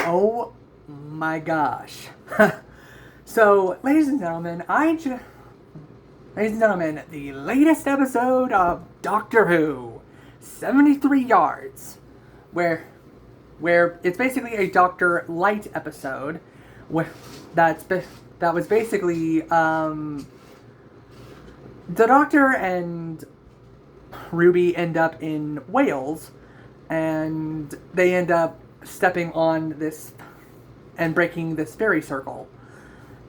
Oh my gosh. So, ladies and gentlemen, the latest episode of Doctor Who, 73 Yards, where it's basically a Doctor Light episode, that was basically the Doctor and Ruby end up in Wales, and they end up stepping on this and breaking this fairy circle,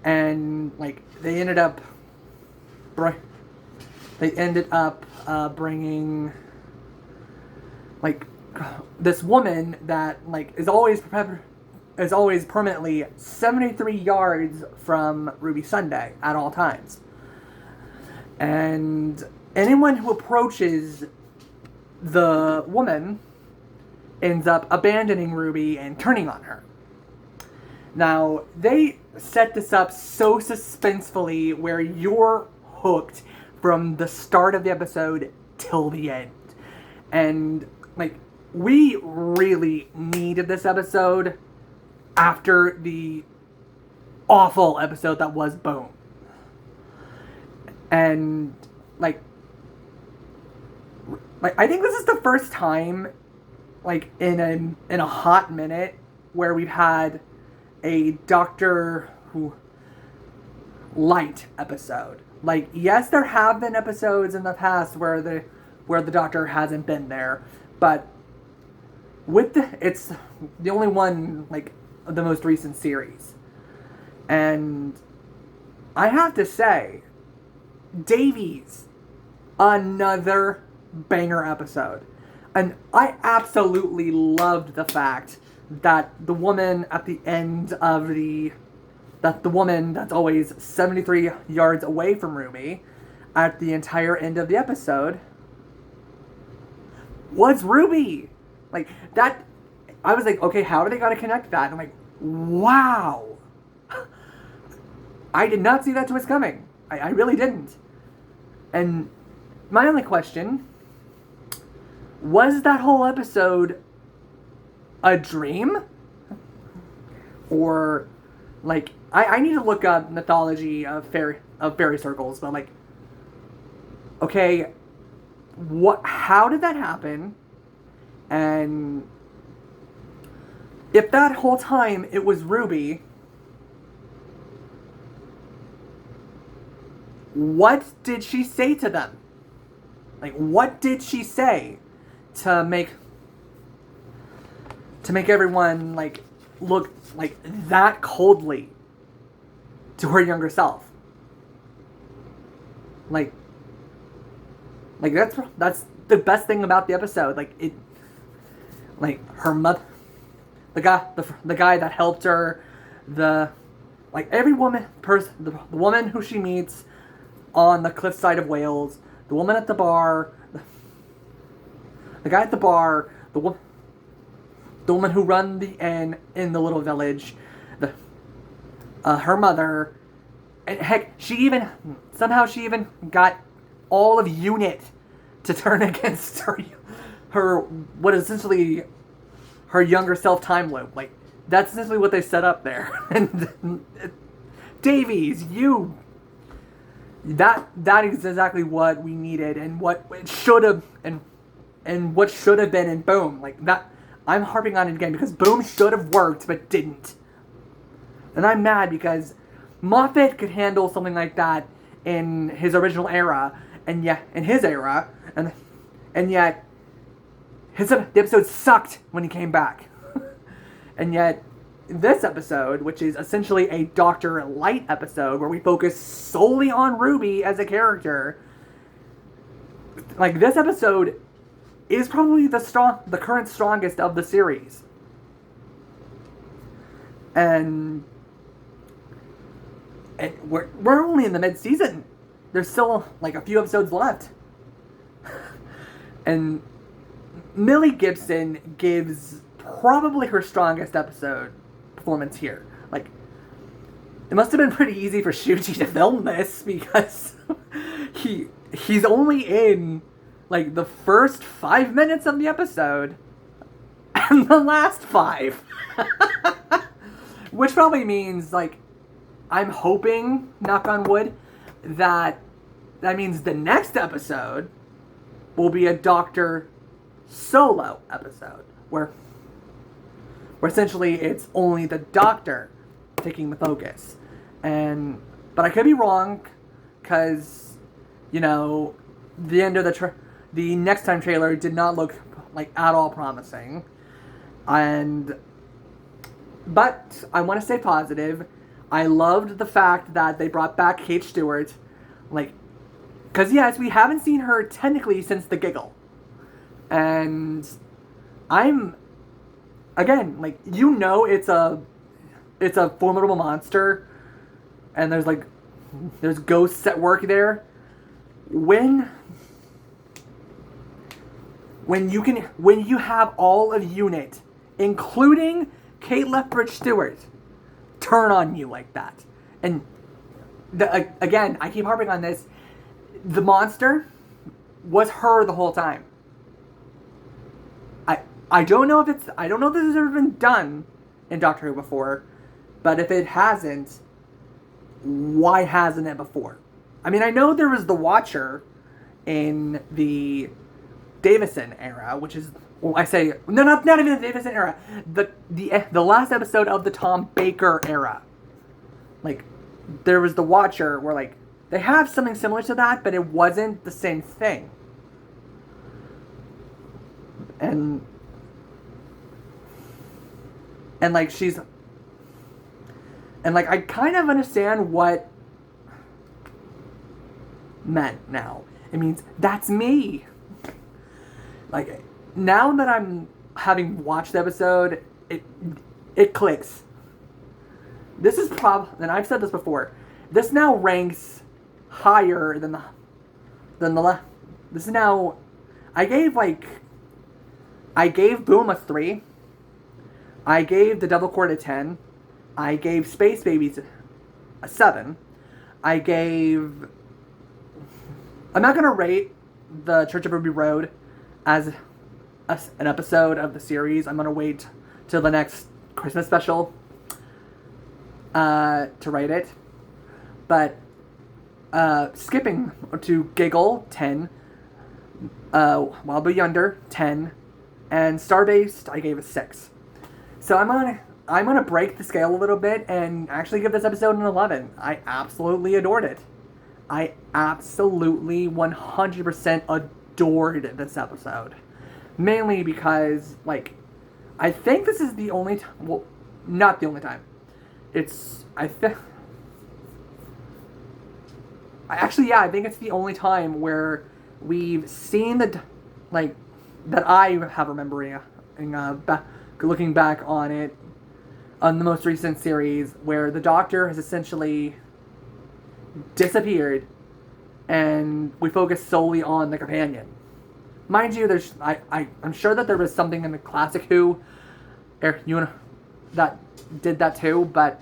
and they ended up bringing this woman that is always permanently 73 yards from Ruby Sunday at all times, and anyone who approaches the woman ends up abandoning Ruby and turning on her. Now, they set this up so suspensefully where you're hooked from the start of the episode till the end. And, we really needed this episode after the awful episode that was Boom. And, I think this is the first time in a hot minute where we've had a Doctor Who Light episode. Yes, there have been episodes in the past where the Doctor hasn't been there, but it's the only one of the most recent series. And I have to say, Davies, another banger episode. And I absolutely loved the fact that the woman at the end of the woman that's always 73 yards away from Ruby at the entire end of the episode was Ruby. That, I was okay, how are they gonna connect that? And I'm wow. I did not see that twist coming. I really didn't. And my only question, was that whole episode a dream? Or, I need to look up mythology of fairy circles, but okay, how did that happen? And if that whole time it was Ruby, what did she say to them? What did she say to make everyone look that coldly to her younger self? That's the best thing about the episode. Her mother, the guy that helped her, every woman the woman who she meets on the cliffside of Wales, the woman at the bar, the guy at the bar, the woman who run the inn in the little village, her mother, and heck, she even got all of UNIT to turn against her what is essentially her younger self time loop. That's essentially what they set up there. And Davies, that is exactly what we needed, and what it should have, and what should have been in Boom. That, I'm harping on it again because Boom should have worked but didn't. And I'm mad because Moffat could handle something like that in his original era, and yet the episode sucked when he came back. And yet this episode, which is essentially a Doctor Light episode where we focus solely on Ruby as a character, this episode is probably the current strongest of the series. And we're only in the mid-season. There's still a few episodes left. And Millie Gibson gives probably her strongest episode performance here. It must have been pretty easy for Shuji to film this because he's only in the first 5 minutes of the episode, than the last 5. Which probably means, like, I'm hoping, knock on wood, that means the next episode will be a Doctor solo episode where essentially it's only the Doctor taking the focus. But I could be wrong, because, you know, the end of the next time trailer did not look like at all promising. But I want to stay positive. I loved the fact that they brought back Kate Stewart, like, because yes, we haven't seen her technically since The Giggle. And I'm, again, like, you know, it's a formidable monster, and there's ghosts at work there. When you have all of UNIT, including Kate Lethbridge Stewart, turn on you like that, and again, I keep harping on this, the monster was her the whole time. I don't know if this has ever been done in Doctor Who before, but if it hasn't, why hasn't it before? I mean, I know there was the Watcher in the Davison era, which is, well, I say, no, not even the Davison era, the last episode of the Tom Baker era. Like, there was the Watcher where, like, they have something similar to that, but it wasn't the same thing. And like, I kind of understand what meant now. It means, that's me. Like, now that I'm having watched the episode, it clicks. This is and I've said this before, this now ranks higher than the this is now, I gave Boom a 3. I gave The Devil Court a 10. I gave Space Babies a 7. I'm not going to rate the Church of Ruby Road as an episode of the series. I'm going to wait till the next Christmas special to rate it. But skipping to Giggle, 10. Wild Bill Yonder, 10. And Starbased, I gave a 6. So I'm gonna break the scale a little bit and actually give this episode an 11. I absolutely adored it. I absolutely 100% adored this episode. Mainly because, like, I think this is the only time, well, not the only time. I think it's the only time where we've seen that I have remembering, looking back on it, on the most recent series, where the Doctor has essentially disappeared and we focus solely on the companion. Mind you, I'm sure that there was something in the classic Who that did that too, but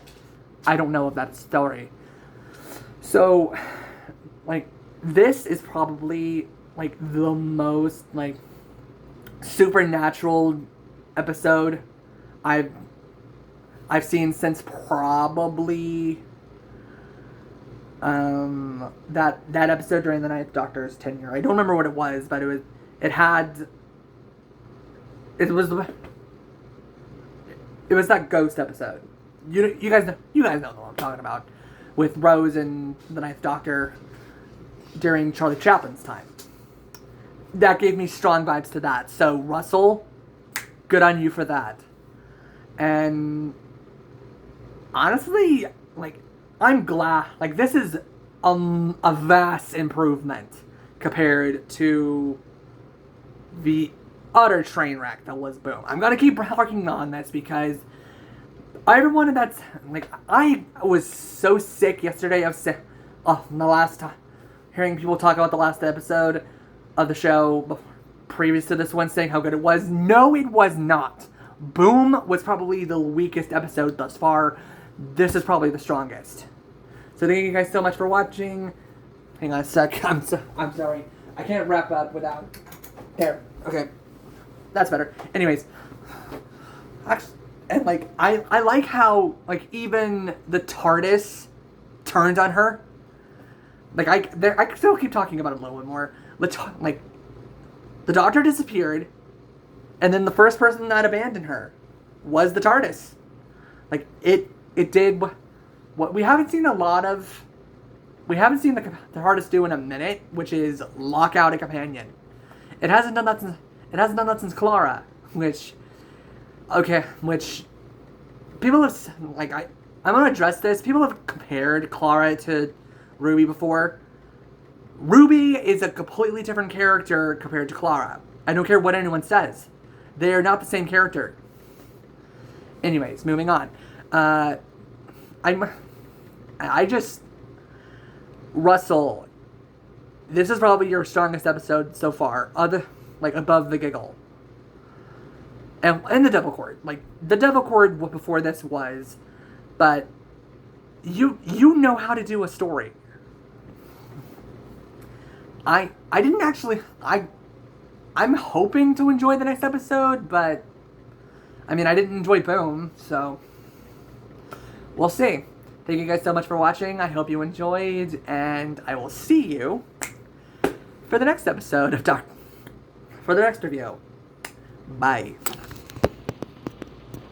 I don't know of that story. So, like, this is probably, like, the most, like, supernatural episode I've seen since probably that episode during the Ninth Doctor's tenure. I don't remember what it was, but it was that ghost episode. You guys know what I'm talking about, with Rose and the Ninth Doctor during Charlie Chaplin's time. That gave me strong vibes to that. So Russell, good on you for that. And honestly, like, I'm glad. Like, this is a vast improvement compared to the utter train wreck that was Boom. I'm gonna keep harking on this because everyone that's, like, I was so sick yesterday of the last time, hearing people talk about the last episode of the show previous to this one, saying how good it was. No, it was not. Boom was probably the weakest episode thus far. This is probably the strongest. So thank you guys so much for watching. Hang on a sec. I'm sorry. I can't wrap up without... There. Okay. That's better. Anyways. Actually, and like I like how like even the TARDIS turned on her. Like I still keep talking about it a little bit more. Like the Doctor disappeared, and then the first person that abandoned her was the TARDIS. Like it did what we haven't seen a lot of. We haven't seen the TARDIS do in a minute, which is lock out a companion. It hasn't done that since Clara, which people have like I'm gonna address this. People have compared Clara to Ruby before. Ruby is a completely different character compared to Clara. I don't care what anyone says. They are not the same character. Anyways, moving on. Russell, this is probably your strongest episode so far, above the giggle. And the Devil Cord. Like, the Devil Cord before this was, but you know how to do a story. I didn't actually, I'm hoping to enjoy the next episode, but, I mean, I didn't enjoy Boom, so, we'll see. Thank you guys so much for watching. I hope you enjoyed, and I will see you for the next episode of for the next review. Bye.